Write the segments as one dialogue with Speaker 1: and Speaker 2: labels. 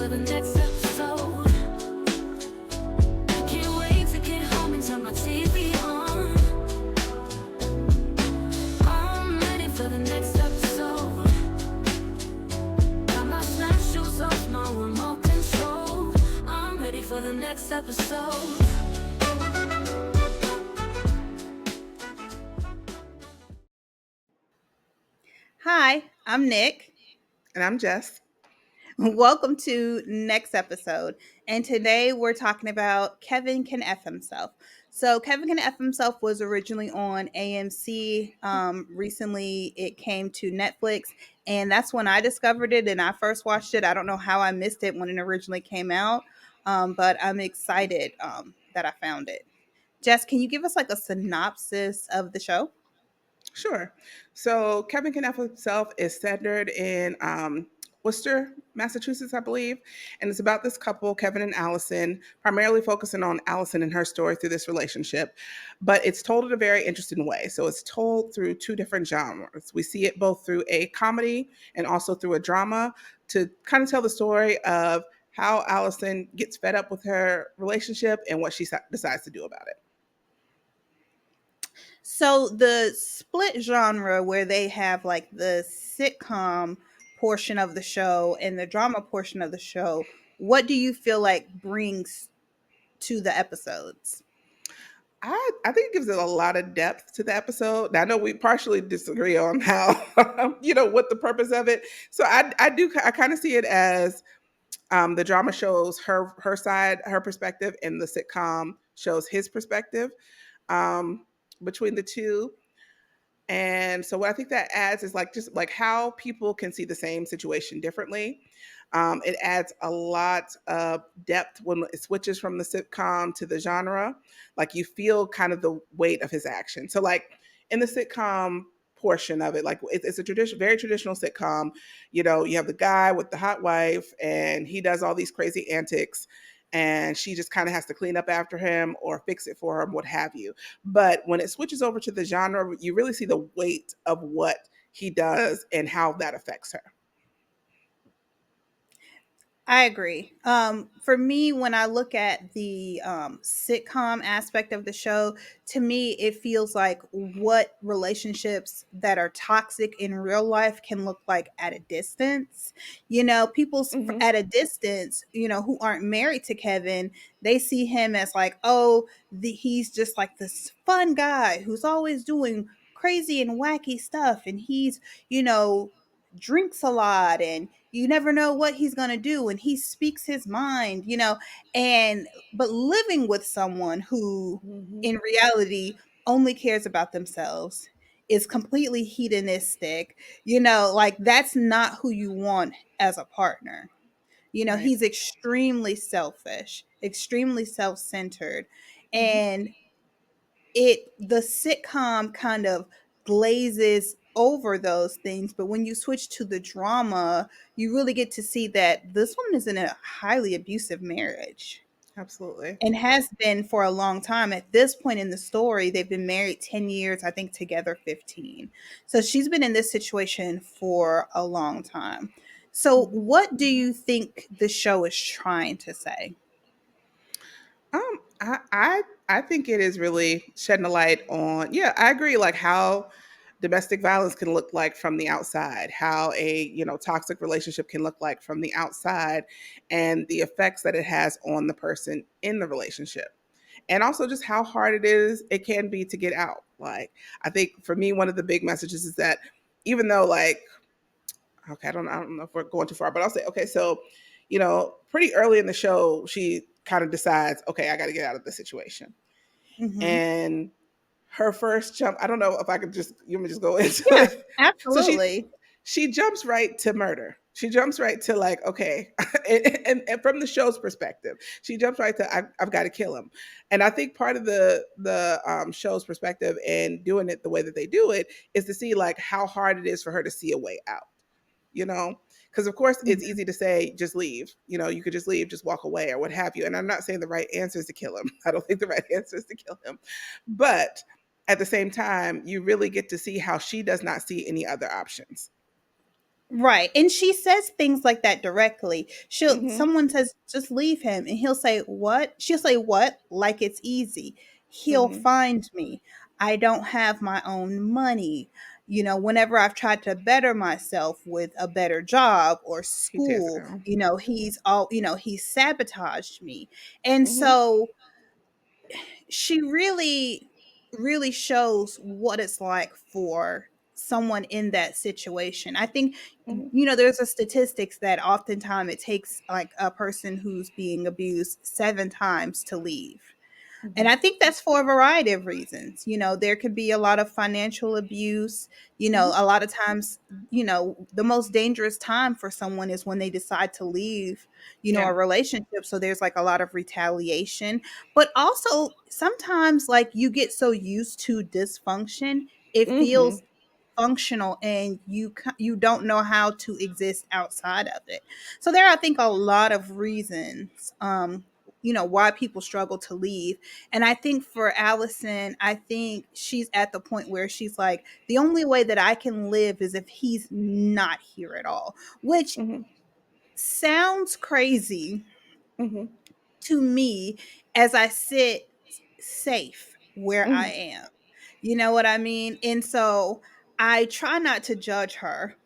Speaker 1: for the next episode. I can't wait to get home and turn my TV on. I'm ready for the next episode. Got my snap shoes off, no remote control. I'm ready for the next episode.
Speaker 2: Hi, I'm Nick.
Speaker 3: And I'm Jess.
Speaker 2: Welcome to next episode. And today we're talking about Kevin Can F Himself. So Kevin Can F Himself was originally on AMC. Recently it came to Netflix, and that's when I discovered it and I first watched it. I don't know how I missed it when it originally came out, but I'm excited that I found it. Jess, can you give us like a synopsis of the show?
Speaker 3: Sure. So Kevin Knapp himself is centered in Worcester, Massachusetts, I believe. And it's about this couple, Kevin and Allison, primarily focusing on Allison and her story through this relationship. But it's told in a very interesting way. So it's told through two different genres. We see it both through a comedy and also through a drama to kind of tell the story of how Allison gets fed up with her relationship and what she decides to do about it.
Speaker 2: So the split genre where they have like the sitcom portion of the show and the drama portion of the show, what do you feel like brings to the episodes?
Speaker 3: I think it gives it a lot of depth to the episode. Now, I know we partially disagree on how, what the purpose of it. So I kind of see it as the drama shows her side, her perspective, and the sitcom shows his perspective between the two. And so what I think that adds is like just like how people can see the same situation differently. It adds a lot of depth when it switches from the sitcom to the genre. Like you feel kind of the weight of his action. So like in the sitcom portion of it, like it's a very traditional sitcom. You have the guy with the hot wife, and he does all these crazy antics, and she just kind of has to clean up after him or fix it for him, what have you. But when it switches over to the genre, you really see the weight of what he does and how that affects her.
Speaker 2: I agree. For me, when I look at the sitcom aspect of the show, to me, it feels like what relationships that are toxic in real life can look like at a distance. People
Speaker 3: Mm-hmm.
Speaker 2: at a distance, who aren't married to Kevin, they see him as like, oh, he's just like this fun guy who's always doing crazy and wacky stuff. And he's, you know, drinks a lot and you never know what he's going to do and he speaks his mind, and but living with someone who
Speaker 3: Mm-hmm.
Speaker 2: in reality only cares about themselves, is completely hedonistic, like that's not who you want as a partner.
Speaker 3: Right.
Speaker 2: He's extremely selfish, extremely self-centered,
Speaker 3: Mm-hmm.
Speaker 2: and the sitcom kind of glazes over those things, but when you switch to the drama, you really get to see that this woman is in a highly abusive marriage
Speaker 3: Absolutely.
Speaker 2: and has been for a long time. At this point in the story, they've been married 10 years, I think together 15. So she's been in this situation for a long time. So
Speaker 3: Mm-hmm.
Speaker 2: what do you think the show is trying to say?
Speaker 3: I think it is really shedding a light on. Yeah, I agree. Like how domestic violence can look like from the outside, how a toxic relationship can look like from the outside, and the effects that it has on the person in the relationship, and also just how hard it can be to get out. Like I think for me, one of the big messages is that even though like okay, I don't know if we're going too far, but I'll say, okay, so, pretty early in the show, she kind of decides, okay, I got to get out of this situation.
Speaker 2: Hmm.
Speaker 3: And her first jump, I don't know if I could just, you want me to just go into
Speaker 2: Yeah,
Speaker 3: it? So
Speaker 2: absolutely.
Speaker 3: she jumps right to murder. She jumps right to like, okay, and from the show's perspective, she jumps right to I've got to kill him. And I think part of the show's perspective and doing it the way that they do it is to see like how hard it is for her to see a way out, you know? Because of course it's
Speaker 2: Mhm.
Speaker 3: easy to say, just leave. You could just leave, just walk away or what have you. And I'm not saying the right answer is to kill him. I don't think the right answer is to kill him. But at the same time, you really get to see how she does not see any other options.
Speaker 2: Right. And she says things like that directly.
Speaker 3: Mhm.
Speaker 2: Someone says, just leave him. And he'll say, what? She'll say, what? Like it's easy. He'll
Speaker 3: Mhm.
Speaker 2: find me. I don't have my own money. Whenever I've tried to better myself with a better job or
Speaker 3: He tears it
Speaker 2: school,
Speaker 3: down.
Speaker 2: he's sabotaged me. And
Speaker 3: Mhm.
Speaker 2: so she really, really shows what it's like for someone in that situation. I think,
Speaker 3: Mhm.
Speaker 2: there's a statistics that oftentimes it takes like a person who's being abused 7 times to leave. And
Speaker 3: Mhm.
Speaker 2: I think that's for a variety of reasons. There could be a lot of financial abuse.
Speaker 3: Mhm.
Speaker 2: A lot of times, the most dangerous time for someone is when they decide to leave,
Speaker 3: Yeah.
Speaker 2: a relationship. So there's like a lot of retaliation. But also sometimes, like, you get so used to dysfunction, it
Speaker 3: Mhm.
Speaker 2: feels functional, and you don't know how to exist outside of it. So there are, I think, a lot of reasons why people struggle to leave. And I think for Allison, I think she's at the point where she's like, the only way that I can live is if he's not here at all, which
Speaker 3: Mhm.
Speaker 2: sounds crazy
Speaker 3: Mhm.
Speaker 2: to me as I sit safe where I
Speaker 3: Mhm.
Speaker 2: am. You know what I mean? And so I try not to judge her,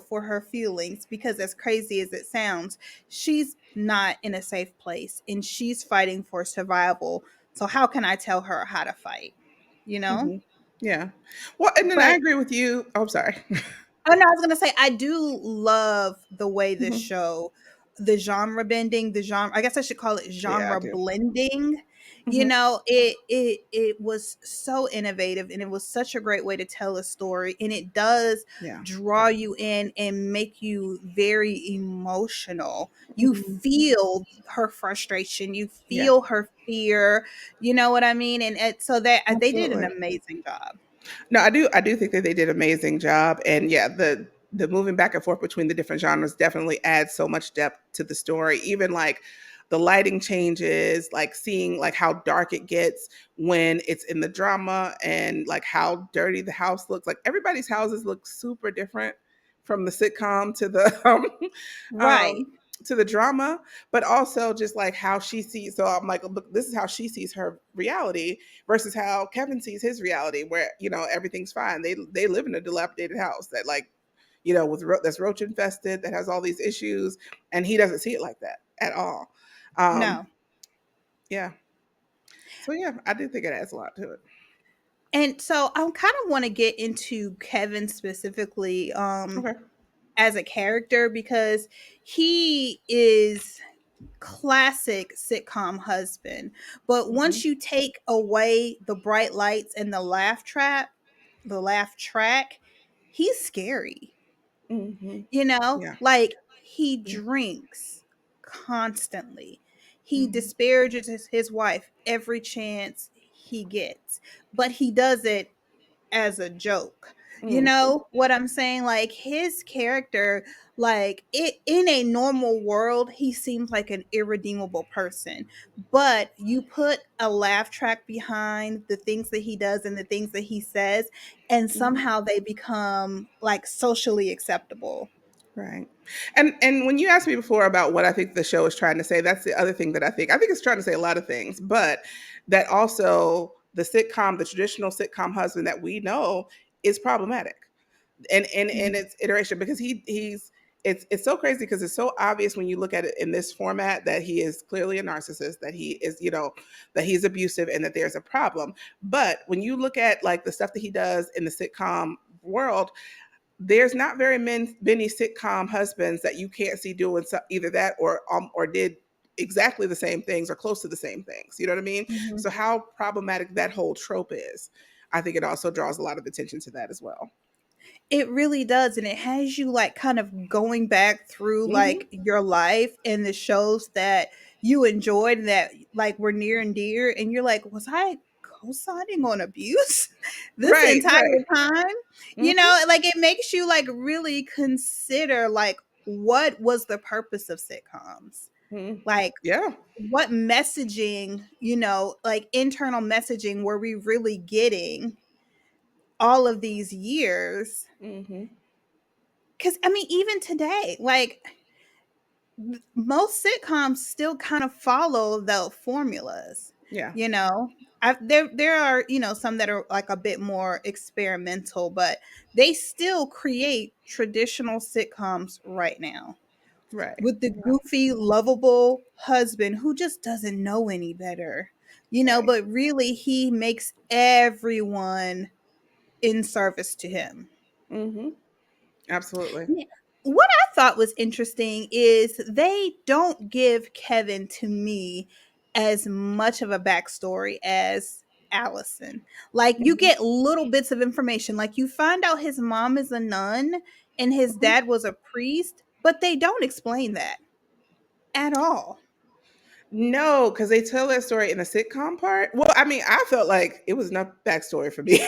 Speaker 2: for her feelings, because as crazy as it sounds, she's not in a safe place and she's fighting for survival. So how can I tell her how to fight? You know?
Speaker 3: Mhm. Yeah. Well, and then I
Speaker 2: But
Speaker 3: agree with you. Oh, I'm sorry.
Speaker 2: oh no, I was gonna say I do love the way this
Speaker 3: Mhm.
Speaker 2: show, the genre bending, the genre. I guess I should call it
Speaker 3: Yeah, I
Speaker 2: genre
Speaker 3: do.
Speaker 2: blending.
Speaker 3: Mhm.
Speaker 2: It was so innovative, and it was such a great way to tell a story. And it does
Speaker 3: Yeah.
Speaker 2: draw you in and make you very emotional. You
Speaker 3: Mhm.
Speaker 2: feel her frustration, you
Speaker 3: Yeah.
Speaker 2: feel her fear. You know what I mean? And so that they did an
Speaker 3: Absolutely.
Speaker 2: amazing job.
Speaker 3: No, I do think that they did an amazing job, and yeah, the moving back and forth between the different genres definitely adds so much depth to the story. Even like the lighting changes, like seeing like how dark it gets when it's in the drama, and like how dirty the house looks. Like everybody's houses look super different from the sitcom to the
Speaker 2: Right.
Speaker 3: um to the drama, but also just like how she sees. So I'm like, look, this is how she sees her reality versus how Kevin sees his reality, where everything's fine. They live in a dilapidated house that like that's roach infested, that has all these issues, and he doesn't see it like that at all. Um,
Speaker 2: No.
Speaker 3: yeah. So yeah, I do think it adds a lot to it.
Speaker 2: And so I kind of want to get into Kevin specifically
Speaker 3: Okay.
Speaker 2: as a character, because he is classic sitcom husband. But
Speaker 3: Hmm.
Speaker 2: once you take away the bright lights and the laugh track, he's scary.
Speaker 3: Hmm. Yeah.
Speaker 2: Like, he
Speaker 3: Yeah.
Speaker 2: drinks constantly. He
Speaker 3: Hmm.
Speaker 2: disparages his wife every chance he gets, but he does it as a joke. You
Speaker 3: Hmm.
Speaker 2: know what I'm saying? Like, his character, like, it in a normal world, he seems like an irredeemable person. But you put a laugh track behind the things that he does and the things that he says, and
Speaker 3: Hmm.
Speaker 2: somehow they become like socially acceptable.
Speaker 3: Right. And when you asked me before about what I think the show is trying to say, that's the other thing that I think. I think it's trying to say a lot of things, but that also the traditional sitcom husband that we know is problematic. And
Speaker 2: Mhm.
Speaker 3: its iteration, because it's so crazy because it's so obvious when you look at it in this format that he is clearly a narcissist, that he is, that he's abusive and that there's a problem. But when you look at like the stuff that he does in the sitcom world, there's not many sitcom husbands that you can't see doing either that or did exactly the same things or close to the same things. You know what I mean?
Speaker 2: Mhm.
Speaker 3: So how problematic that whole trope is, I think it also draws a lot of attention to that as well.
Speaker 2: It really does, and it has you, like, kind of going back through,
Speaker 3: Hmm.
Speaker 2: like, your life and the shows that you enjoyed that, like, were near and dear, and you're like, "Was I co-signing on abuse this
Speaker 3: Right,
Speaker 2: entire
Speaker 3: right.
Speaker 2: time?"
Speaker 3: Hmm.
Speaker 2: Like, it makes you, like, really consider, like, what was the purpose of sitcoms?
Speaker 3: Hmm.
Speaker 2: Like,
Speaker 3: Yeah.
Speaker 2: what messaging, like, internal messaging were we really getting all of these years?
Speaker 3: Hmm.
Speaker 2: because I mean, even today, like most sitcoms still kind of follow the formulas,
Speaker 3: Yeah.
Speaker 2: you know. There are, you know, some that are like a bit more experimental, but they still create traditional sitcoms right now
Speaker 3: Right.
Speaker 2: with the goofy, lovable husband who just doesn't know any better, you know,
Speaker 3: Right.
Speaker 2: but really he makes everyone in service to him.
Speaker 3: Mm-hmm. Absolutely.
Speaker 2: Yeah. What I thought was interesting is they don't give Kevin to me as much of a backstory as Allison. Like you
Speaker 3: Mm-hmm.
Speaker 2: get little bits of information. Like you find out his mom is a nun and his
Speaker 3: Mm-hmm.
Speaker 2: dad was a priest, but they don't explain that at all.
Speaker 3: No, because they tell that story in the sitcom part. Well, I mean, I felt like it was enough backstory for me,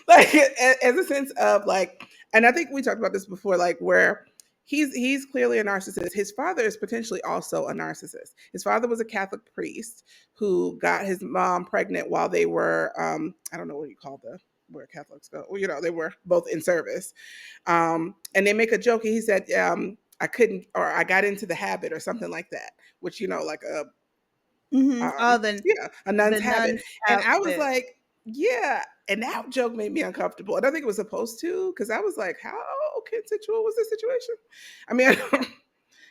Speaker 3: like as a sense of like, and I think we talked about this before, like where he's clearly a narcissist. His father is potentially also a narcissist. His father was a Catholic priest who got his mom pregnant while they were, I don't know what you call the where Catholics go. Well, you know, they were both in service, and they make a joke. He said, I couldn't, or I got into the habit, or something like that, which you know, like a
Speaker 2: Oh, the
Speaker 3: yeah, a nun's
Speaker 2: the
Speaker 3: habit.
Speaker 2: nun's
Speaker 3: And I was
Speaker 2: outfit.
Speaker 3: like, yeah. And that joke made me uncomfortable. I don't think it was supposed to, because I was like, how consensual was this situation? I mean, I don't,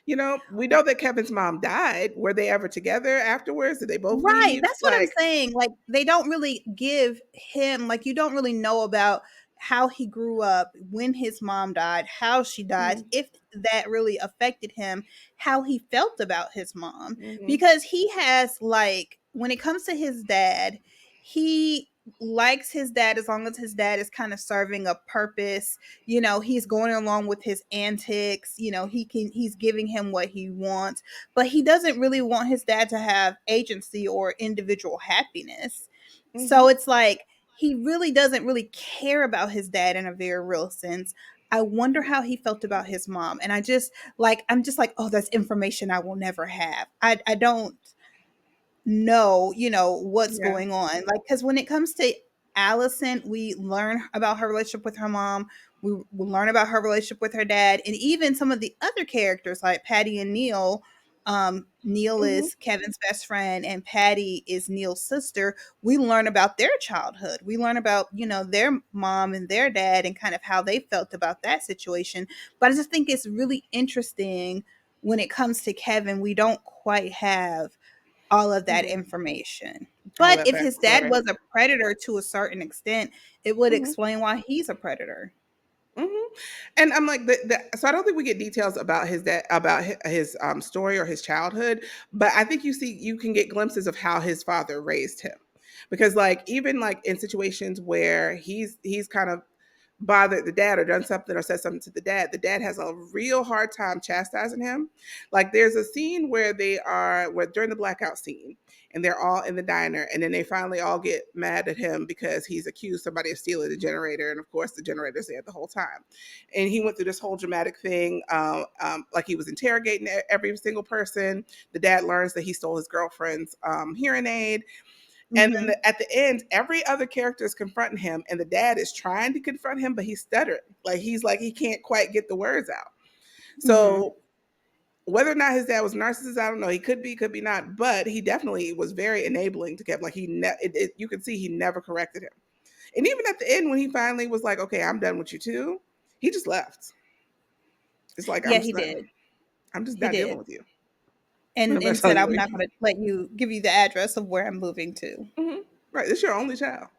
Speaker 3: you know, we know that Kevin's mom died. Were they ever together afterwards? Did they both
Speaker 2: Right,
Speaker 3: leave?
Speaker 2: that's what I'm
Speaker 3: Like,
Speaker 2: saying, like, they don't really give him like, you don't really know about how he grew up, when his mom died, how she died,
Speaker 3: mm,
Speaker 2: if that really affected him, how he felt about his mom,
Speaker 3: mm-hmm,
Speaker 2: because he has, like when it comes to his dad, he likes his dad as long as his dad is kinda serving a purpose, you know, he's going along with his antics, you know, he's giving him what he wants, but he doesn't really want his dad to have agency or individual happiness. So
Speaker 3: mm-hmm,
Speaker 2: it's like he really doesn't really care about his dad in a very real sense. I wonder how he felt about his mom. And I'm just like, oh, that's information I will never have. I don't know, you know, what's
Speaker 3: yeah,
Speaker 2: going on. Like, because when it comes to Allison, we learn about her relationship with her mom. We learn about her relationship with her dad, and even some of the other characters like Patty and Neil. Neil
Speaker 3: mm-hmm,
Speaker 2: is Kevin's best friend, and Patty is Neil's sister. We learn about their childhood. We learn about, you know, their mom and their dad, and kind of how they felt about that situation. But I just think it's really interesting when it comes to Kevin. We don't quite have all of that
Speaker 3: mm-hmm.
Speaker 2: information.
Speaker 3: All
Speaker 2: But
Speaker 3: that
Speaker 2: if his dad
Speaker 3: backstory.
Speaker 2: was a predator to a certain extent, it would
Speaker 3: Mm-hmm.
Speaker 2: explain why he's a predator.
Speaker 3: Hmm. And I'm like, so I don't think we get details about his dad, about his story or his childhood, but I think you can get glimpses of how his father raised him, because like even like in situations where he's kind of bothered the dad or done something or said something to the dad has a real hard time chastising him. Like there's a scene where where during the blackout scene, and they're all in the diner, and then they finally all get mad at him because he's accused somebody of stealing the generator, and of course the generator's there the whole time. And he went through this whole dramatic thing, like he was interrogating every single person. The dad learns that he stole his girlfriend's hearing aid, and then
Speaker 2: Mhm.
Speaker 3: at the end, every other character is confronting him, and the dad is trying to confront him, but he's stuttering. Like he can't quite get the words out.
Speaker 2: Mhm.
Speaker 3: So whether or not his dad was a narcissist, I don't know. He could be not, but he definitely was very enabling to Kev. Like you could see he never corrected him. And even at the end, when he finally was like, "Okay, I'm done with you too," he just left. It's like
Speaker 2: Yeah, he did.
Speaker 3: I'm just
Speaker 2: He
Speaker 3: not dealing
Speaker 2: did.
Speaker 3: with you. I'm not
Speaker 2: And said
Speaker 3: telling you
Speaker 2: I'm
Speaker 3: what
Speaker 2: not going to let you give you the address of where I'm moving to.
Speaker 3: Mhm. Right. It's your only child.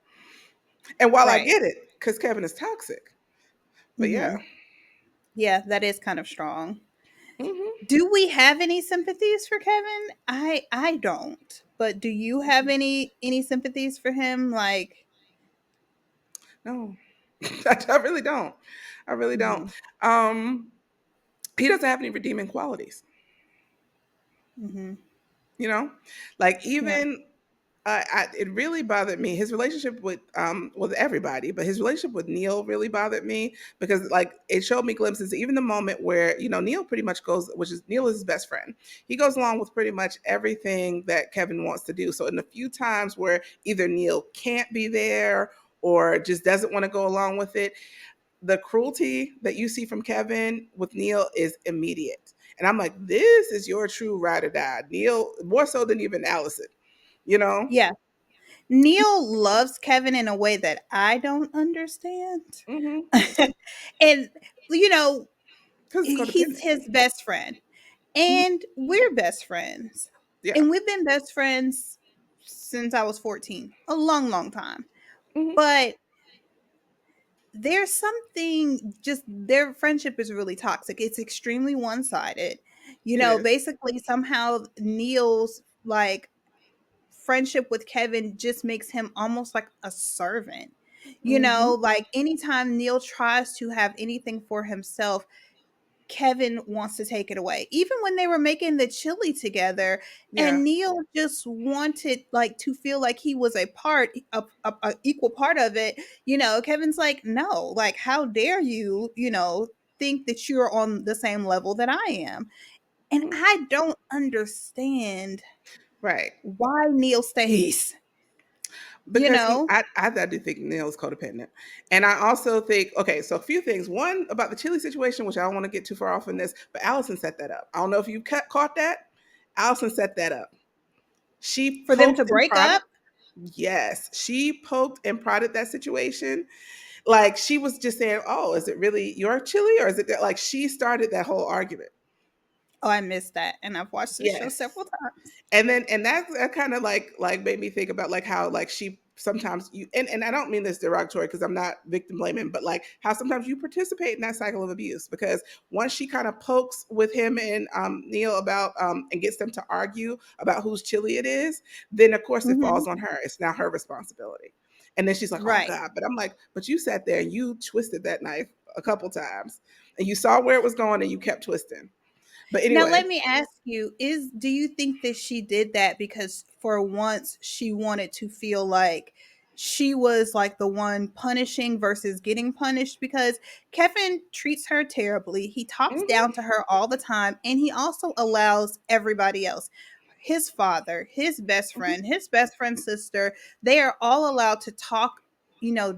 Speaker 3: And while I
Speaker 2: Right.
Speaker 3: get it, because Kevin is toxic, but yeah.
Speaker 2: Mhm. Yeah, that is kind of strong.
Speaker 3: Hmm.
Speaker 2: Do we have any sympathies for Kevin? I don't. But do you have any sympathies for him, like
Speaker 3: No, I really don't. I really don't.
Speaker 2: mhm.
Speaker 3: Um, he doesn't have any redeeming qualities.
Speaker 2: Mhm.
Speaker 3: You know, like
Speaker 2: Yeah.
Speaker 3: even it really bothered me. His relationship with everybody, but his relationship with Neil really bothered me because like it showed me glimpses. Even the moment where Neil pretty much goes, which is Neil is his best friend. He goes along with pretty much everything that Kevin wants to do. So in the few times where either Neil can't be there or just doesn't want to go along with it, the cruelty that you see from Kevin with Neil is immediate. And I'm like, this is your true ride or die. Neil, more so than even Allison, you know?
Speaker 2: Yeah. Neil loves Kevin in a way that I don't understand.
Speaker 3: Mm-hmm.
Speaker 2: And, you know,
Speaker 3: Because it's
Speaker 2: he's
Speaker 3: codependent.
Speaker 2: his best friend.
Speaker 3: Mhm.
Speaker 2: And we're best friends.
Speaker 3: Yeah.
Speaker 2: And we've been best friends since I was 14, a long, long time.
Speaker 3: Hmm.
Speaker 2: But there's something, just their friendship is really toxic. It's extremely one-sided.
Speaker 3: It is.
Speaker 2: Basically somehow Neil's like friendship with Kevin just makes him almost like a servant.
Speaker 3: Hmm.
Speaker 2: Like anytime Neil tries to have anything for himself, Kevin wants to take it away. Even when they were making the chili together
Speaker 3: Yeah.
Speaker 2: and Neil just wanted like to feel like he was a equal part of it, Kevin's like, "No, like how dare you, think that you're on the same level that I am?" And
Speaker 3: Mhm.
Speaker 2: I don't understand
Speaker 3: Right.
Speaker 2: why Neil stays, you
Speaker 3: Because
Speaker 2: know?
Speaker 3: I do think Neil's codependent. And I also think, okay, so a few things. One, about the chili situation, which I don't want to get too far off in this, but Allison set that up. I don't know if you caught that. Allison set that up. She
Speaker 2: For them to
Speaker 3: poked and
Speaker 2: break
Speaker 3: prodded.
Speaker 2: up?
Speaker 3: Yes, she poked and prodded that situation. Like she was just saying, "Oh, is it really your chili, or is it that?" Like she started that whole argument.
Speaker 2: Oh, I missed that, and I've watched this show
Speaker 3: Yes,
Speaker 2: several times.
Speaker 3: and that kind of like made me think about like how like she sometimes you and I don't mean this derogatory because I'm not victim blaming, but like how sometimes you participate in that cycle of abuse because once she kind of pokes with him and Neil about and gets them to argue about whose chili it is, then of course it falls
Speaker 2: Mhm.
Speaker 3: on her. It's now her responsibility. And then she's like, "Oh
Speaker 2: Right.
Speaker 3: God!" But I'm like, "But you sat there and you twisted that knife a couple times, and you saw where it was going, and you kept twisting." But
Speaker 2: Now
Speaker 3: anyway,
Speaker 2: let me ask you, is do you think that she did that because for once she wanted to feel like she was like the one punishing versus getting punished? Because Kevin treats her terribly. He talks
Speaker 3: mhm,
Speaker 2: down to her all the time, and he also allows everybody else, his father,
Speaker 3: mhm,
Speaker 2: his best friend's sister, they are all allowed to talk,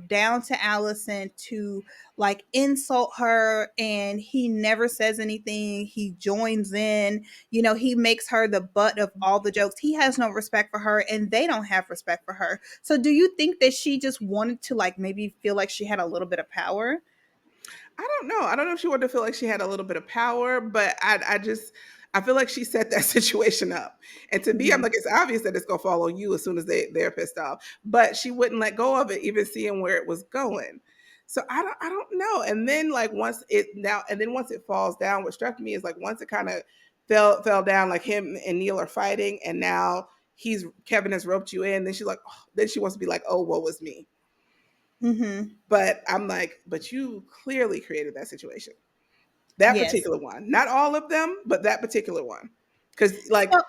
Speaker 2: down to Allison, to like insult her, and he never says anything. He joins in, he makes her the butt of all the jokes. He has no respect for her, and they don't have respect for her. So do you think that she just wanted to like maybe feel like she had a little bit of power?
Speaker 3: I don't know. I don't know if she wanted to feel like she had a little bit of power, but I just I feel like she set that situation up. And to me, I'm
Speaker 2: Hmm.
Speaker 3: like, it's obvious that it's gonna fall on you as soon as they're pissed off. But she wouldn't let go of it, even seeing where it was going. So I don't know. And then like once it falls down, what struck me is like once it kind of fell down, like him and Neil are fighting, and now he's Kevin has roped you in. Then she's like, oh, then she wants to be like, oh, what was me?
Speaker 2: Hmm.
Speaker 3: But I'm like, but you clearly created that situation. That
Speaker 2: Yes.
Speaker 3: particular one. Not all of them, but that particular one. Because like
Speaker 2: So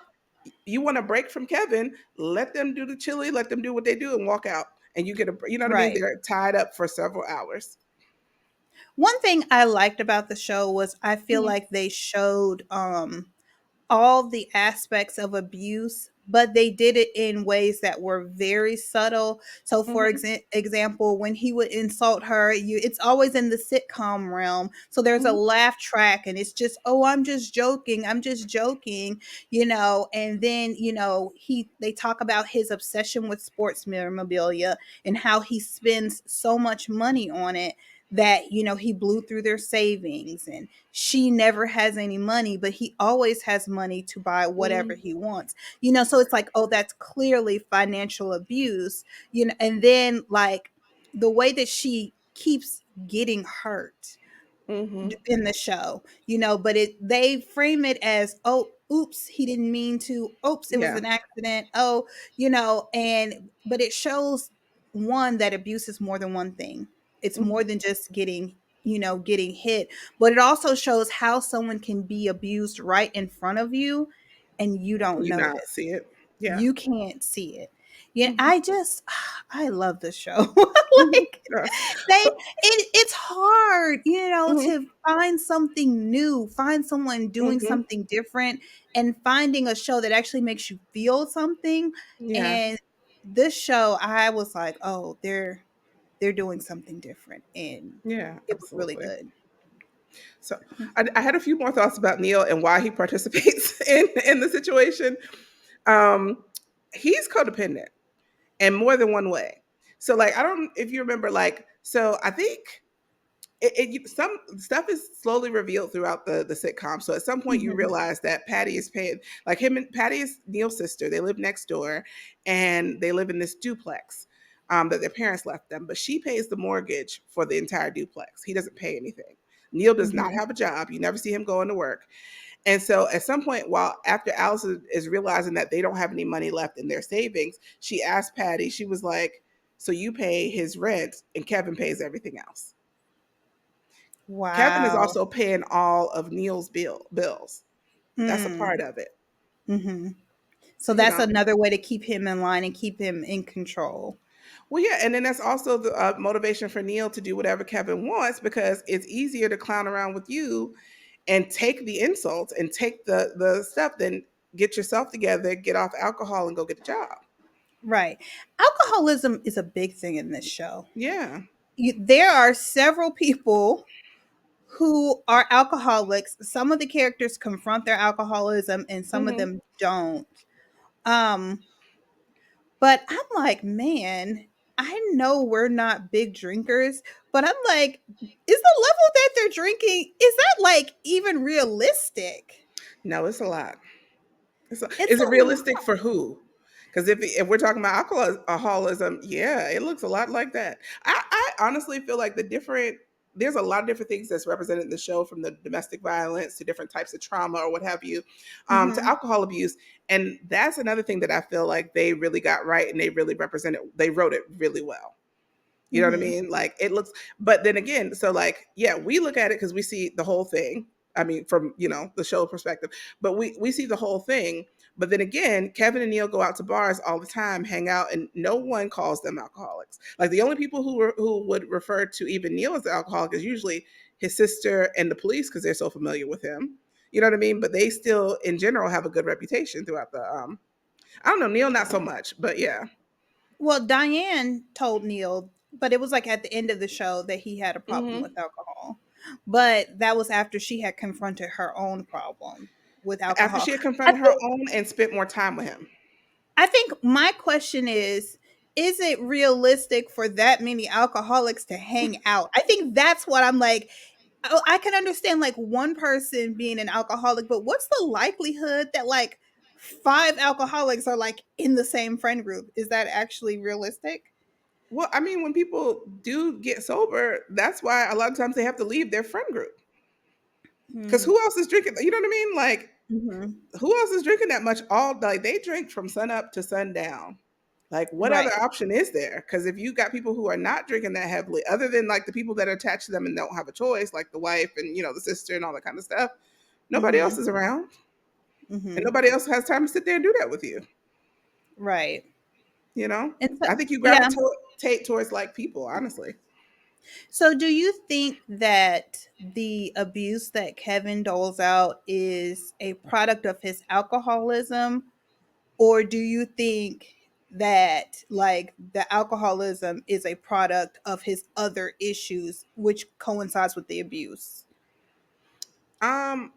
Speaker 3: you want to break from Kevin, let them do the chili, let them do what they do and walk out. And you get a you know what I mean?
Speaker 2: right.
Speaker 3: They're tied up for several hours.
Speaker 2: One thing I liked about the show was I feel
Speaker 3: Mhm,
Speaker 2: like they showed all the aspects of abuse, but they did it in ways that were very subtle. So, for
Speaker 3: mhm,
Speaker 2: example, when he would insult her, it's always in the sitcom realm. So there's a
Speaker 3: mhm,
Speaker 2: laugh track, and it's just, "Oh, I'm just joking," And then they talk about his obsession with sports memorabilia and how he spends so much money on it that he blew through their savings, and she never has any money, but he always has money to buy whatever
Speaker 3: mhm,
Speaker 2: he wants. So it's like, oh, that's clearly financial abuse, and then like the way that she keeps getting hurt
Speaker 3: mhm.
Speaker 2: in the show, but they frame it as, oh, oops, he didn't mean to. Oops, it was
Speaker 3: Yeah.
Speaker 2: an accident. Oh, and but it shows one that abuse is more than one thing. It's more
Speaker 3: Mhm.
Speaker 2: than just getting hit, but it also shows how someone can be abused right in front of you and you don't
Speaker 3: You not
Speaker 2: notice.
Speaker 3: see it. Yeah.
Speaker 2: You can't see it. Yeah,
Speaker 3: Mhm,
Speaker 2: I love this show.
Speaker 3: mhm.
Speaker 2: Like
Speaker 3: Yeah. So
Speaker 2: it's hard,
Speaker 3: mhm,
Speaker 2: to find something new, find someone doing
Speaker 3: mhm.
Speaker 2: something different, and finding a show that actually makes you feel something.
Speaker 3: Yeah.
Speaker 2: And this show, I was like, oh, they're doing something different, and
Speaker 3: Yeah,
Speaker 2: it was really
Speaker 3: absolutely.
Speaker 2: good.
Speaker 3: So I had a few more thoughts about Neil and why he participates in the situation. Um, he's codependent in more than one way. So like I don't if you remember like so I think some stuff is slowly revealed throughout the sitcom. So at some point you
Speaker 2: Mhm.
Speaker 3: realize that Patty is paying like him and Patty is Neil's sister. They live next door and they live in this duplex that their parents left them. But she pays the mortgage for the entire duplex. He doesn't pay anything. Neil does not
Speaker 2: Mhm.
Speaker 3: have a job. You never see him going to work. And so at some point, while after Allison is realizing that they don't have any money left in their savings, she asked Patty, she was like, so you pay his rent and Kevin pays everything else. Kevin is
Speaker 2: Wow.
Speaker 3: also paying all of Neil's bills. That's a
Speaker 2: Mm.
Speaker 3: part of it,
Speaker 2: Mhm. So
Speaker 3: you
Speaker 2: that's
Speaker 3: know.
Speaker 2: another way to keep him in line and keep him in control.
Speaker 3: Well, yeah, and then that's also the motivation for Neil to do whatever Kevin wants because it's easier to clown around with you and take the insults and take the stuff than get yourself together, get off alcohol, and go get a job.
Speaker 2: Right. Alcoholism is a big thing in this show.
Speaker 3: Yeah.
Speaker 2: There are several people who are alcoholics. Some of the characters confront their alcoholism and some of
Speaker 3: Hmm.
Speaker 2: them don't. Um, but I'm like, man, I know we're not big drinkers, but I'm like, is the level that they're drinking, is that like even realistic?
Speaker 3: No, it's a lot.
Speaker 2: It's
Speaker 3: Is
Speaker 2: a
Speaker 3: it realistic
Speaker 2: lot.
Speaker 3: for who? Because if we're talking about alcoholism, yeah, it looks a lot like that. I honestly feel like there's a lot of different things that's represented in the show, from the domestic violence to different types of trauma or what have you, to
Speaker 2: Mhm.
Speaker 3: alcohol abuse, and that's another thing that I feel like they really got right and they really represented. They wrote it really well. You know what I
Speaker 2: Mhm.
Speaker 3: mean? Like it looks, but then again, so like, yeah, we look at it because we see the whole thing. I mean, from the show perspective, but we see the whole thing. But then again, Kevin and Neil go out to bars all the time, hang out, and no one calls them alcoholics. Like the only people who would refer to even Neil as an alcoholic is usually his sister and the police because they're so familiar with him. You know what I mean? But they still, in general, have a good reputation throughout the. I don't know Neil, not so much, but yeah.
Speaker 2: Well, Diane told Neil, but it was like at the end of the show that he had a problem
Speaker 3: Hmm.
Speaker 2: with alcohol. But that was after she had confronted her own problem with
Speaker 3: After
Speaker 2: alcohol.
Speaker 3: she had
Speaker 2: I
Speaker 3: confronted her
Speaker 2: think
Speaker 3: own and spent more time with him.
Speaker 2: I think my question is it realistic for that many alcoholics to hang out? I think that's what I'm like. Oh, I can understand like one person being an alcoholic, but what's the likelihood that like five alcoholics are like in the same friend group? Is that actually realistic?
Speaker 3: Well, I mean, when people do get sober, that's why a lot of times they have to leave their friend group. Because
Speaker 2: Mm.
Speaker 3: who else is drinking? You know what I mean? Like,
Speaker 2: Mhm.
Speaker 3: who else is drinking that much all like they drink from sun up to sundown. Like, what other
Speaker 2: Right.
Speaker 3: option is there? Because if you got people who are not drinking that heavily, other than like the people that are attached to them and don't have a choice, like the wife and the sister and all that kind of stuff, nobody else
Speaker 2: Mhm.
Speaker 3: is around, and
Speaker 2: Mhm.
Speaker 3: nobody else has time to sit there and do that with you.
Speaker 2: Right.
Speaker 3: You know,
Speaker 2: And so
Speaker 3: I think you
Speaker 2: yeah.
Speaker 3: gravitate towards like people, honestly.
Speaker 2: So do you think that the abuse that Kevin doles out is a product of his alcoholism, or do you think that like the alcoholism is a product of his other issues which coincides with the abuse?
Speaker 3: Um,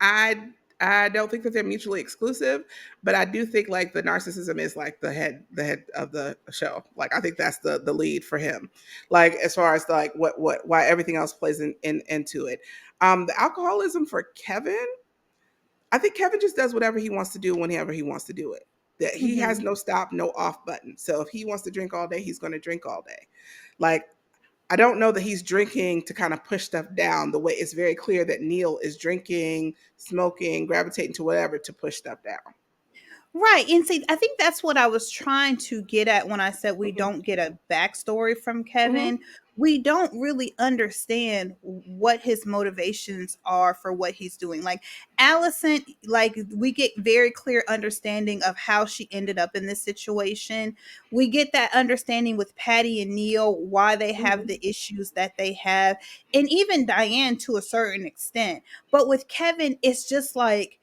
Speaker 3: I I don't think that they're mutually exclusive, but I do think like the narcissism is like the head of the show. Like I think that's the lead for him. Like as far as like what why everything else plays in into it. The alcoholism for Kevin, I think Kevin just does whatever he wants to do whenever he wants to do it. That he has
Speaker 2: Mhm.
Speaker 3: no stop, no off button. So if he wants to drink all day, he's going to drink all day. Like I don't know that he's drinking to kind of push stuff down the way it's very clear that Neil is drinking, smoking, gravitating to whatever to push stuff down.
Speaker 2: Right. And see, I think that's what I was trying to get at when I said we
Speaker 3: Hmm.
Speaker 2: don't get a backstory from
Speaker 3: Hmm.
Speaker 2: Kevin. We don't really understand what his motivations are for what he's doing. Like Allison, like we get very clear understanding of how she ended up in this situation. We get that understanding with Patty and Neil, why they have
Speaker 3: Hmm.
Speaker 2: the issues that they have, and even Diane to a certain extent. But with Kevin, it's just like,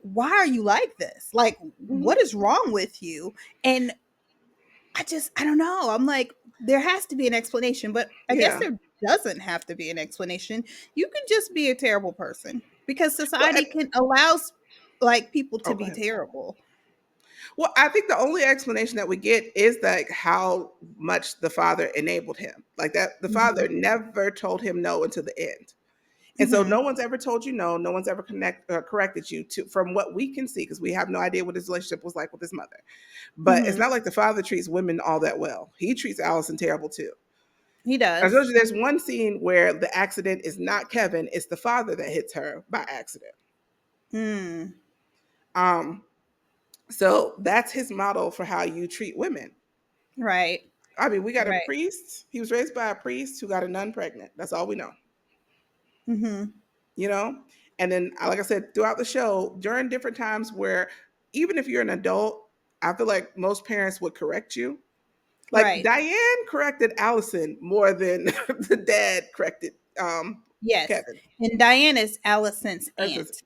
Speaker 2: why are you like this? Like,
Speaker 3: Hmm.
Speaker 2: what is wrong with you? And I don't know. I'm like, there has to be an explanation, but I guess
Speaker 3: Yeah.
Speaker 2: there doesn't have to be an explanation. You can just be a terrible person because
Speaker 3: Well,
Speaker 2: society can allows like people to
Speaker 3: oh, go
Speaker 2: be
Speaker 3: ahead.
Speaker 2: terrible.
Speaker 3: Well, I think the only explanation that we get is like how much the father enabled him. Like that, the father
Speaker 2: Mhm.
Speaker 3: never told him no until the end. And so
Speaker 2: Mhm.
Speaker 3: no one's ever told you no. No one's ever corrected you to from what we can see because we have no idea what his relationship was like with his mother. But it's
Speaker 2: Mhm.
Speaker 3: not like the father treats women all that well. He treats Allison terrible too.
Speaker 2: He
Speaker 3: I told
Speaker 2: does.
Speaker 3: you there's one scene where the accident is not Kevin, it's the father that hits her by accident.
Speaker 2: Mm.
Speaker 3: Um, so that's his model for how you treat women.
Speaker 2: Right.
Speaker 3: I mean, we got a
Speaker 2: Right.
Speaker 3: priest. He was raised by a priest who got a nun pregnant. That's all we know,
Speaker 2: Mhm.
Speaker 3: you know? And then, like I said, throughout the show, during different times where even if you're an adult, I feel like most parents would correct you. Like
Speaker 2: Right.
Speaker 3: Diane corrected Allison more than the dad corrected
Speaker 2: Yes.
Speaker 3: Kevin.
Speaker 2: And Diane is Allison's
Speaker 3: That's just,
Speaker 2: aunt.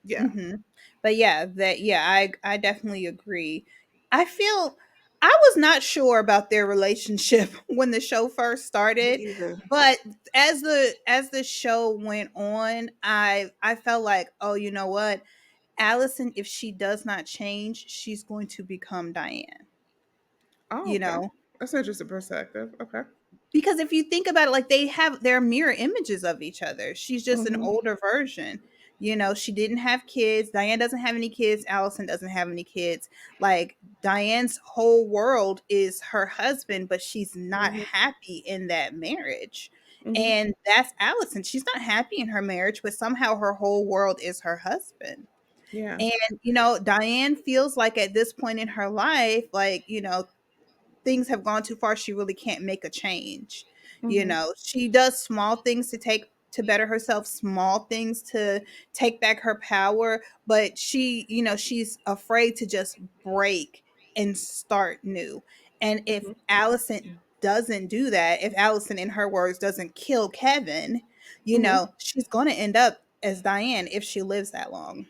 Speaker 3: yeah,
Speaker 2: Mhm. But yeah, I definitely agree. I feel I was not sure about their relationship when the show first
Speaker 3: me
Speaker 2: started,
Speaker 3: either.
Speaker 2: but as the show went on, I felt like, "Oh, you know what? Allison, if she does not change, she's going to become Diane."
Speaker 3: Oh,
Speaker 2: You
Speaker 3: okay.
Speaker 2: know?
Speaker 3: That's an interesting perspective. Okay.
Speaker 2: Because if you think about it, like they're mirror images of each other. She's just an
Speaker 3: Mm-hmm.
Speaker 2: older version. You know, she didn't have kids. Diane doesn't have any kids. Allison doesn't have any kids. Like Diane's whole world is her husband, but she's not
Speaker 3: Mm-hmm.
Speaker 2: happy in that marriage.
Speaker 3: Mm-hmm.
Speaker 2: And that's Allison. She's not happy in her marriage, but somehow her whole world is her husband.
Speaker 3: Yeah.
Speaker 2: And, you know, Diane feels like at this point in her life, like, you know, things have gone too far, she really can't make a change. You
Speaker 3: Mm-hmm.
Speaker 2: know, she does small things to better herself, small things to take back her power, but she, you know, she's afraid to just break and start new. And if
Speaker 3: Mm-hmm.
Speaker 2: Allison doesn't do that, if Allison, in her words, doesn't kill Kevin, you
Speaker 3: Mm-hmm.
Speaker 2: know, she's going to end up as Diane if she lives that long,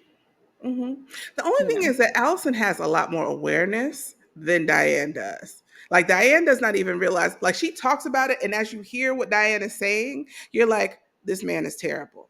Speaker 3: Mm-hmm. The only
Speaker 2: you
Speaker 3: thing
Speaker 2: know.
Speaker 3: is that Allison has a lot more awareness than Diane does. Like Diane does not even realize, like she talks about it, and as you hear what Diane is saying, you're like, this man is terrible.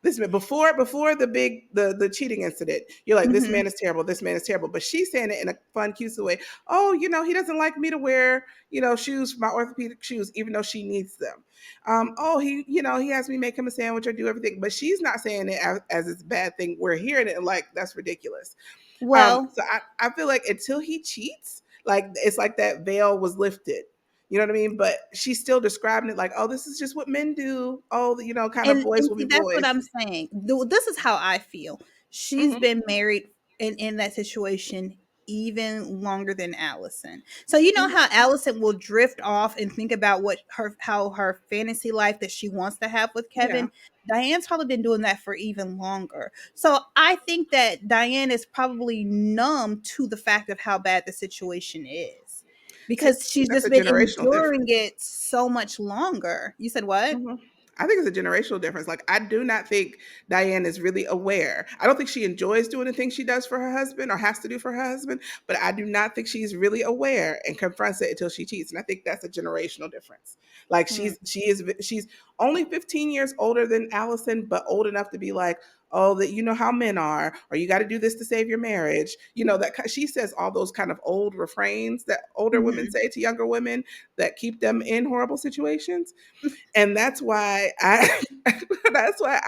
Speaker 3: This man before the cheating incident, you're like, this
Speaker 2: Mhm.
Speaker 3: man is terrible. This man is terrible. But she's saying it in a fun, cute way. Oh, you know, he doesn't like me to wear, you know, shoes, my orthopedic shoes, even though she needs them. Oh, he, you know, he has me make him a sandwich or do everything. But she's not saying it as it's a bad thing. We're hearing it and like that's ridiculous.
Speaker 2: Well,
Speaker 3: So I feel like until he cheats, like it's like that veil was lifted. You know what I mean? But she's still describing it like, oh, this is just what men do. Oh, you know, kind of boys
Speaker 2: and
Speaker 3: will be
Speaker 2: see, that's what
Speaker 3: boys.
Speaker 2: I'm saying. This is how I feel. She's
Speaker 3: Hmm.
Speaker 2: been married in that situation even longer than Allison. So you know
Speaker 3: Hmm.
Speaker 2: how Allison will drift off and think about what her fantasy life that she wants to have with
Speaker 3: Yeah.
Speaker 2: Kevin. Diane's probably been doing that for even longer. So I think that Diane is probably numb to the fact of how bad the situation is.
Speaker 3: See,
Speaker 2: Because she's
Speaker 3: that's
Speaker 2: just
Speaker 3: a
Speaker 2: been
Speaker 3: generational
Speaker 2: enduring
Speaker 3: difference.
Speaker 2: it so much longer. You said what?
Speaker 3: Mhm. I think it's a generational difference. Like, I do not think Diane is really aware. I don't think she enjoys doing the things she does for her husband or has to do for her husband, but I do not think she's really aware and confronts it until she cheats. And I think that's a generational difference. Like,
Speaker 2: Hmm.
Speaker 3: she's only 15 years older than Allison, but old enough to be like, oh, that you know how men are, or you got to do this to save your marriage. You know that she says all those kind of old refrains that older women
Speaker 2: Mhm.
Speaker 3: say to younger women that keep them in horrible situations. And that's why I that's why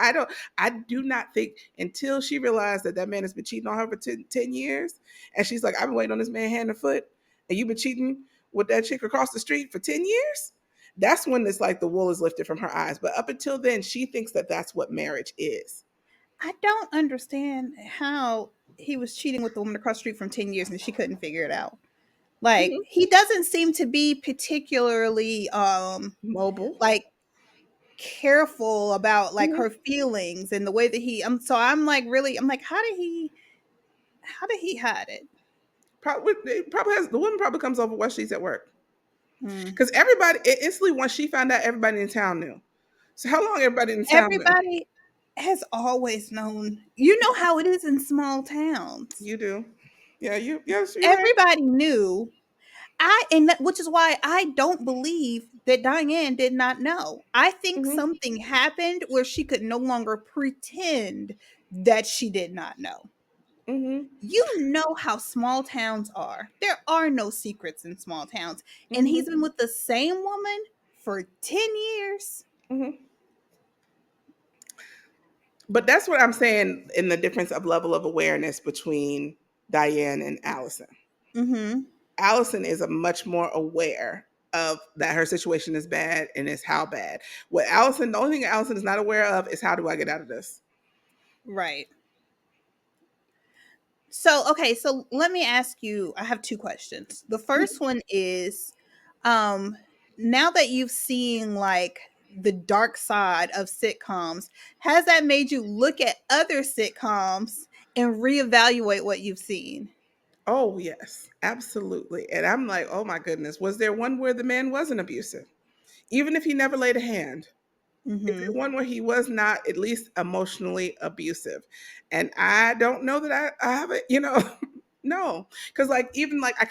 Speaker 3: I do not think until she realized that that man has been cheating on her for 10 years, and she's like, I've been waiting on this man hand and foot, and you've been cheating with that chick across the street for 10 years. That's when it's like the wool is lifted from her eyes. But up until then, she thinks that that's what marriage is.
Speaker 2: I don't understand how he was cheating with the woman across the street from 10 years and she couldn't figure it out. Like,
Speaker 3: Mhm.
Speaker 2: he doesn't seem to be particularly
Speaker 3: Mobile.
Speaker 2: like careful about like
Speaker 3: Mhm.
Speaker 2: her feelings and the way that I'm like really I'm like how did he hide it?
Speaker 3: Probably, it probably has the woman probably comes over while she's at work.
Speaker 2: Hmm.
Speaker 3: Because everybody instantly once she found out, everybody in town knew. So how long everybody in town knew?
Speaker 2: Everybody has always known. You know how it is in small towns.
Speaker 3: You do. Yeah, you yes, you're right.
Speaker 2: Everybody knew. which is why I don't believe that Diane did not know. I think
Speaker 3: Mhm.
Speaker 2: something happened where she could no longer pretend that she did not know.
Speaker 3: Mhm.
Speaker 2: You know how small towns are. There are no secrets in small towns. And he's
Speaker 3: Mhm.
Speaker 2: been with the same woman for 10 years.
Speaker 3: Mhm. But that's what I'm saying in the difference of level of awareness between Diane and Allison.
Speaker 2: Mhm.
Speaker 3: Allison is a much more aware of that her situation is bad and is how bad. What Allison, the only thing Allison is not aware of is how do I get out of this?
Speaker 2: Right. So, okay, so let me ask you, I have two questions. The first one is, um now that you've seen like the dark side of sitcoms, has that made you look at other sitcoms and reevaluate what you've seen?
Speaker 3: Oh, yes, absolutely. And I'm like, oh my goodness, was there one where the man wasn't abusive? Even if he never laid a hand? Is there
Speaker 2: Mhm.
Speaker 3: one where he was not at least emotionally abusive? And I don't know that I have it, no. Because like even like I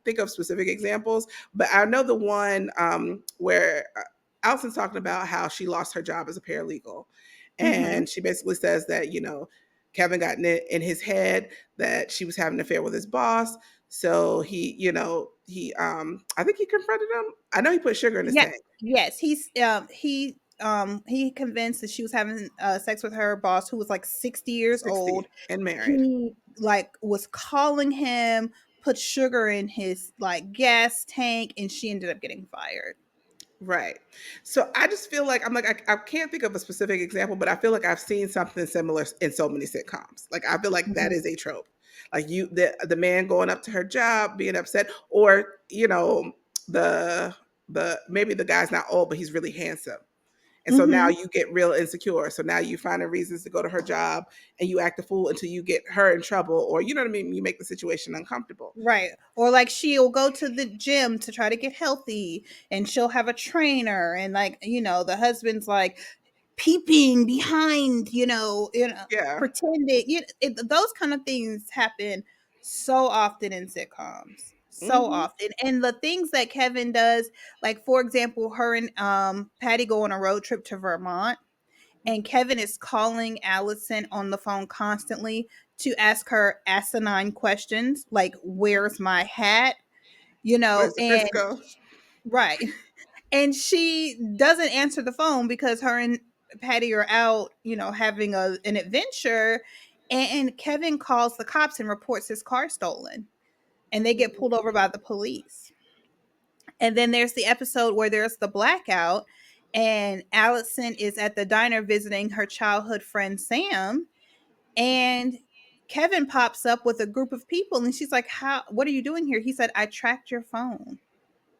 Speaker 3: think of specific examples, but I know the one where Allison's talking about how she lost her job as a paralegal.
Speaker 2: Mhm.
Speaker 3: And she basically says that, Kevin got in his head that she was having an affair with his boss. So I think he confronted him. I know he put sugar in his
Speaker 2: Yeah.
Speaker 3: tank.
Speaker 2: Yes, he convinced that she was having sex with her boss who was like 60 years old.
Speaker 3: 60 and married.
Speaker 2: He like was calling him, put sugar in his like gas tank, and she ended up getting fired.
Speaker 3: Right. So I just feel like I'm like I can't think of a specific example, but I feel like I've seen something similar in so many sitcoms. Like I feel like that
Speaker 2: Mhm.
Speaker 3: is a trope. Like the man going up to her job, being upset, or the maybe the guy's not old, but he's really handsome. And so now
Speaker 2: Mhm.
Speaker 3: you get real insecure. So now you find reasons to go to her job and you act a fool until you get her in trouble, or you know what I mean? You make the situation uncomfortable.
Speaker 2: Right. Or like she'll go to the gym to try to get healthy and she'll have a trainer and like, the husband's like peeping behind,
Speaker 3: Yeah.
Speaker 2: pretending. Those kind of things happen so often in sitcoms. So
Speaker 3: Hmm.
Speaker 2: often. And the things that Kevin does, like for example, her and Patty go on a road trip to Vermont and Kevin is calling Allison on the phone constantly to ask her asinine questions like where's my hat,
Speaker 3: Where's the
Speaker 2: and
Speaker 3: Crisco?
Speaker 2: right. And she doesn't answer the phone because her and Patty are out, having an adventure, and Kevin calls the cops and reports his car stolen, and they get pulled over by the police. And then there's the episode where there's the blackout and Allison is at the diner visiting her childhood friend Sam, and Kevin pops up with a group of people and she's like, "How what are you doing here?" He said, "I tracked your phone."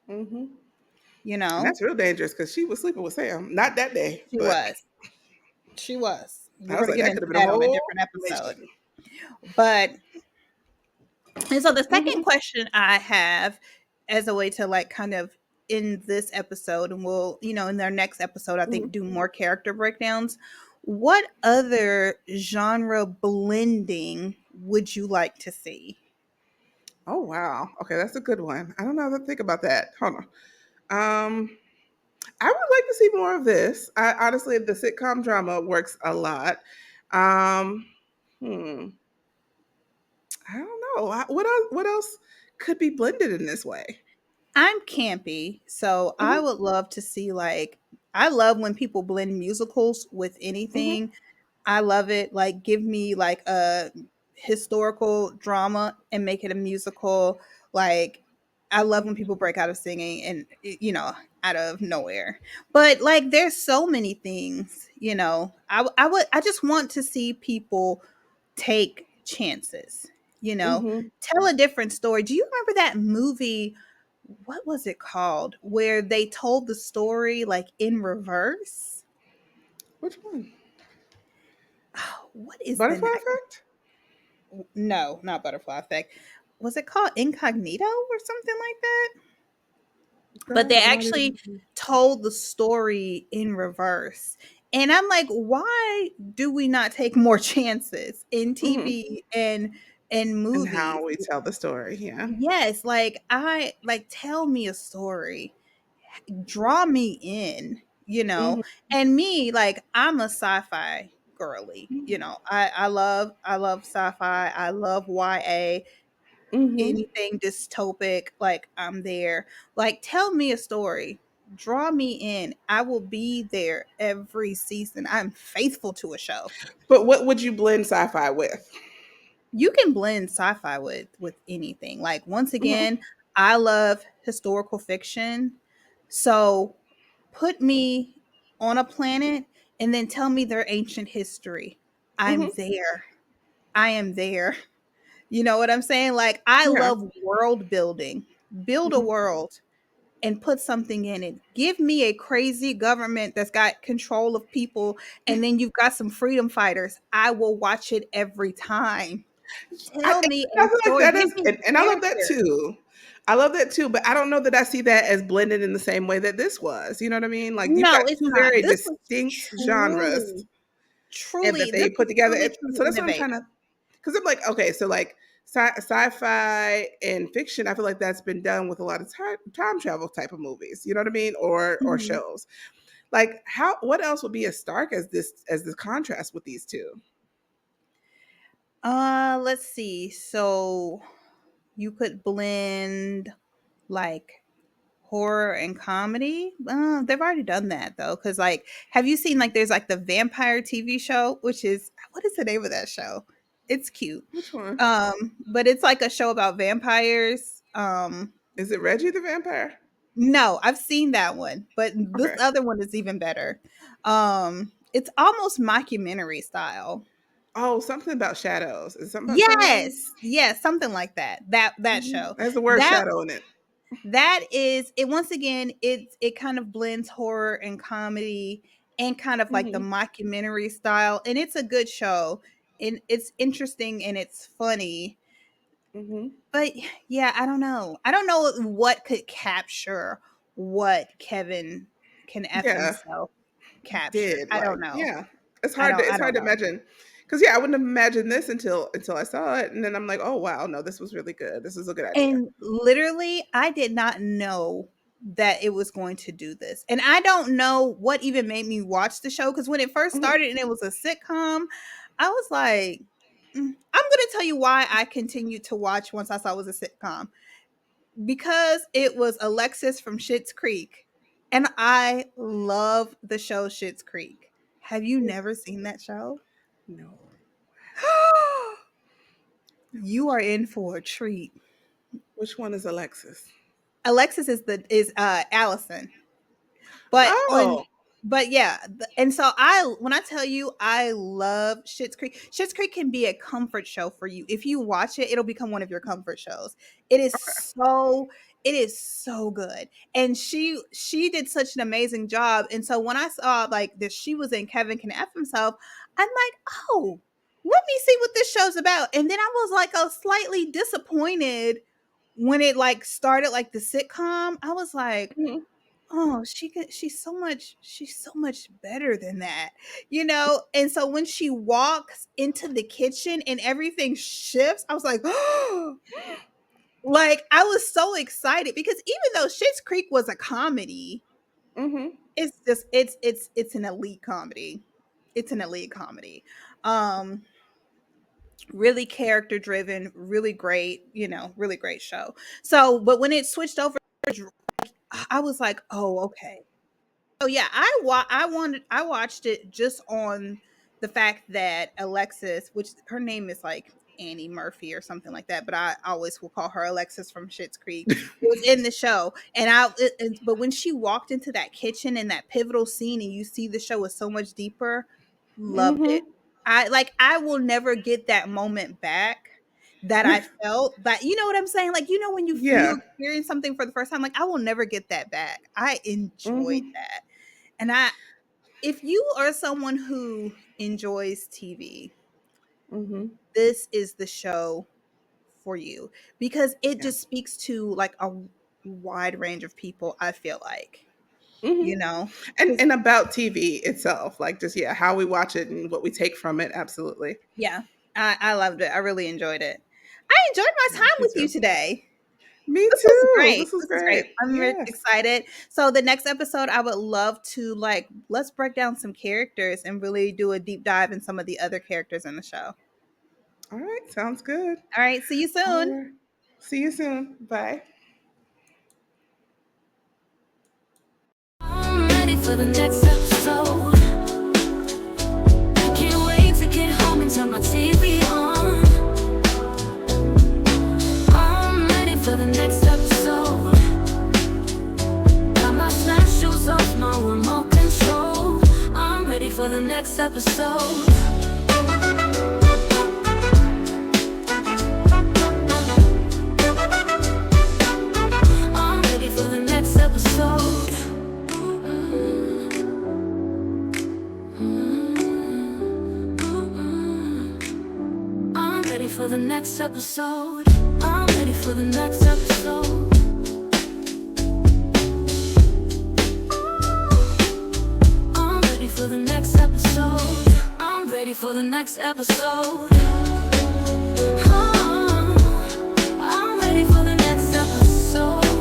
Speaker 3: Hmm.
Speaker 2: You
Speaker 3: And
Speaker 2: know?
Speaker 3: that's real dangerous because she was sleeping with Sam. Not that day,
Speaker 2: She
Speaker 3: but
Speaker 2: was. She was.
Speaker 3: I
Speaker 2: We're
Speaker 3: was
Speaker 2: going to
Speaker 3: like,
Speaker 2: get
Speaker 3: that could
Speaker 2: into
Speaker 3: have been a
Speaker 2: that on a
Speaker 3: whole
Speaker 2: different episode.
Speaker 3: relationship.
Speaker 2: But and so the second
Speaker 3: Hmm.
Speaker 2: question I have as a way to like kind of end this episode, and we'll, in our next episode, I think
Speaker 3: Hmm.
Speaker 2: do more character breakdowns. What other genre blending would you like to see?
Speaker 3: Oh wow. Okay, that's a good one. I don't know how to think about that. Hold on. Um, I would like to see more of this. I honestly, the sitcom drama works a lot. Um, hmm. I don't know. What else could be blended in this way?
Speaker 2: I'm campy, so I
Speaker 3: Hmm.
Speaker 2: would love to see like I love when people blend musicals with
Speaker 3: Hmm.
Speaker 2: anything. I love it. Like, give me like a historical drama and make it a musical. Like, I love when people break out of singing and, out of nowhere. But like, there's so many things, I just want to see people take chances,
Speaker 3: Hmm.
Speaker 2: tell a different story. Do you remember that movie? What was it called? Where they told the story like in reverse?
Speaker 3: Which one?
Speaker 2: Oh, what is the
Speaker 3: Butterfly
Speaker 2: name?
Speaker 3: effect?
Speaker 2: No, not Butterfly Effect. Was it called Incognito or something like that? But they
Speaker 3: That might
Speaker 2: actually
Speaker 3: even.
Speaker 2: told the story in reverse. And I'm like, why do we not take more chances in
Speaker 3: Hmm.
Speaker 2: TV and in
Speaker 3: And
Speaker 2: movies.
Speaker 3: how we tell the story. Yeah.
Speaker 2: Yes, like I like tell me a story, draw me in, you know.
Speaker 3: Hmm.
Speaker 2: And me, like I'm a sci-fi girly, you know. I love sci-fi. I love YA,
Speaker 3: Hmm.
Speaker 2: anything dystopic, like I'm there. Like tell me a story. Draw me in. I will be there every season. I'm faithful to a show.
Speaker 3: But what would you blend sci-fi with?
Speaker 2: You can blend sci-fi with anything. Like once
Speaker 3: Hmm.
Speaker 2: again, I love historical fiction. So put me on a planet and then tell me their ancient history. I'm
Speaker 3: Hmm.
Speaker 2: there. I am there. You know what I'm saying? Like I
Speaker 3: Yeah.
Speaker 2: love world building. Build a
Speaker 3: Hmm.
Speaker 2: world and put something in it. Give me a crazy government that's got control of people and then you've got some freedom fighters. I will watch it every time.
Speaker 3: I,
Speaker 2: Tell me
Speaker 3: I
Speaker 2: a
Speaker 3: feel like
Speaker 2: story.
Speaker 3: that
Speaker 2: Give
Speaker 3: is,
Speaker 2: me
Speaker 3: and I love that
Speaker 2: character.
Speaker 3: too. I love that too, but I don't know that I see that as blended in the same way that this was. You know what I mean? Like you've got
Speaker 2: No, it's
Speaker 3: two
Speaker 2: not.
Speaker 3: very
Speaker 2: This was
Speaker 3: distinct genres,
Speaker 2: truly,
Speaker 3: and that
Speaker 2: truly, this
Speaker 3: they
Speaker 2: was
Speaker 3: put together.
Speaker 2: truly,
Speaker 3: So
Speaker 2: truly
Speaker 3: that's what I'm trying
Speaker 2: innovative.
Speaker 3: to, because I'm like, okay, so like sci-fi and fiction, I feel like that's been done with a lot of time travel type of movies. You know what I mean, or
Speaker 2: Mhm.
Speaker 3: shows. Like how, what else would be as stark as this contrast with these two?
Speaker 2: Let's see. So you could blend like horror and comedy. They've already done that though, because like, have you seen like there's like the vampire TV show, which is what is the name of that show? It's cute.
Speaker 3: Which one?
Speaker 2: But it's like a show about vampires.
Speaker 3: Is it Reggie the Vampire?
Speaker 2: No, I've seen that one, but this
Speaker 3: Okay.
Speaker 2: other one is even better. It's almost mockumentary style.
Speaker 3: Oh, something about shadows. Is it something about shadows?
Speaker 2: Yes, yes, something like that. That
Speaker 3: Mhm.
Speaker 2: show.
Speaker 3: Has the word
Speaker 2: That
Speaker 3: shadow in it.
Speaker 2: that is it once again, it kind of blends horror and comedy and kind of like the
Speaker 3: Mhm.
Speaker 2: mockumentary style, and it's a good show. And it's interesting and it's funny.
Speaker 3: Mhm.
Speaker 2: But yeah, I don't know. I don't know what could capture what Kevin can F
Speaker 3: Yeah,
Speaker 2: himself captured.
Speaker 3: did
Speaker 2: I
Speaker 3: like
Speaker 2: don't know.
Speaker 3: yeah. It's
Speaker 2: I
Speaker 3: hard
Speaker 2: don't
Speaker 3: to
Speaker 2: know.
Speaker 3: imagine. Cuz yeah, I wouldn't have imagined this until I saw it, and then I'm like, "Oh wow, no, this was really good. This is a good idea."
Speaker 2: And literally, I did not know that it was going to do this. And I don't know what even made me watch the show because when it first
Speaker 3: Mhm.
Speaker 2: started and it was a sitcom, I was like, I'm going to tell you why I continued to watch once I saw it was a sitcom because it was Alexis from Schitt's Creek. And I love the show Schitt's Creek. Have you never seen that show?
Speaker 3: No.
Speaker 2: You are in for a treat.
Speaker 3: Which one is Alexis?
Speaker 2: Alexis is Allison. But on
Speaker 3: Oh,
Speaker 2: but yeah, and so when I tell you I love Schitt's Creek, Schitt's Creek can be a comfort show for you. If you watch it, it'll become one of your comfort shows. It is
Speaker 3: okay.
Speaker 2: it is so good. And she did such an amazing job. And so when I saw like that she was in Kevin Can F Himself, I'm like, oh, let me see what this show's about. And then I was like a slightly disappointed when it like started like the sitcom. I was like,
Speaker 3: Mhm.
Speaker 2: oh, she's so much better than that, you know? And so when she walks into the kitchen and everything shifts, I was like, oh, like I was so excited because even though Schitt's Creek was a comedy,
Speaker 3: Mhm.
Speaker 2: it's just it's an elite comedy. It's an elite comedy. Um really character driven, really great, you know, really great show. So, but when it switched over, I was like, "Oh, okay. Oh yeah, I watched it just on the fact that Alexis, which her name is like Annie Murphy or something like that, but I always will call her Alexis from Schitt's Creek, was in the show. And but when she walked into that kitchen in that pivotal scene and you see the show is so much deeper, loved it.
Speaker 3: Mhm.
Speaker 2: I will never get that moment back that I felt that, you know what I'm saying? Like, you know, when you
Speaker 3: Yeah.
Speaker 2: experience something for the first time, like I will never get that back. I enjoyed
Speaker 3: Mhm.
Speaker 2: that. And I if you are someone who enjoys TV,
Speaker 3: Mhm.
Speaker 2: this is the show for you because it
Speaker 3: Yeah.
Speaker 2: just speaks to like a wide range of people, I feel like,
Speaker 3: Mhm.
Speaker 2: you know?
Speaker 3: And
Speaker 2: 'Cause
Speaker 3: about TV itself, like just yeah, how we watch it and what we take from it. Absolutely.
Speaker 2: yeah, I loved it. I really enjoyed it. I enjoyed my time
Speaker 3: Me
Speaker 2: with you
Speaker 3: too.
Speaker 2: today.
Speaker 3: Me
Speaker 2: This was
Speaker 3: too.
Speaker 2: great.
Speaker 3: This was
Speaker 2: This is great.
Speaker 3: great.
Speaker 2: I'm really
Speaker 3: Yes.
Speaker 2: excited. So the next episode, I would love to like let's break down some characters and really do a deep dive in some of the other characters in the show.
Speaker 3: All right. Sounds good.
Speaker 2: All right. See you
Speaker 3: All
Speaker 2: soon.
Speaker 3: right. See you soon. Bye.
Speaker 1: I'm ready for the next episode. I can't wait to get home and turn my TV on. I'm ready for the next episode. Got my snap shoes off, my remote control. I'm ready for the next episode. I'm ready for the next episode. I'm ready for the next episode. I'm ready for the next episode. I'm ready for the next episode. I'm ready for the next episode. I'm ready for the next episode.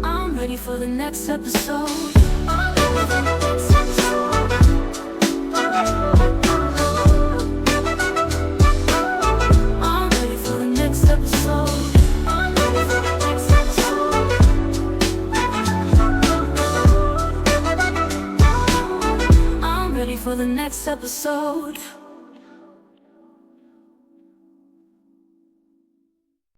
Speaker 1: I'm ready for the next episode. I'm ready for the next episode. I'm ready for the next episode. I'm ready for the next episode. I'm ready for the next episode.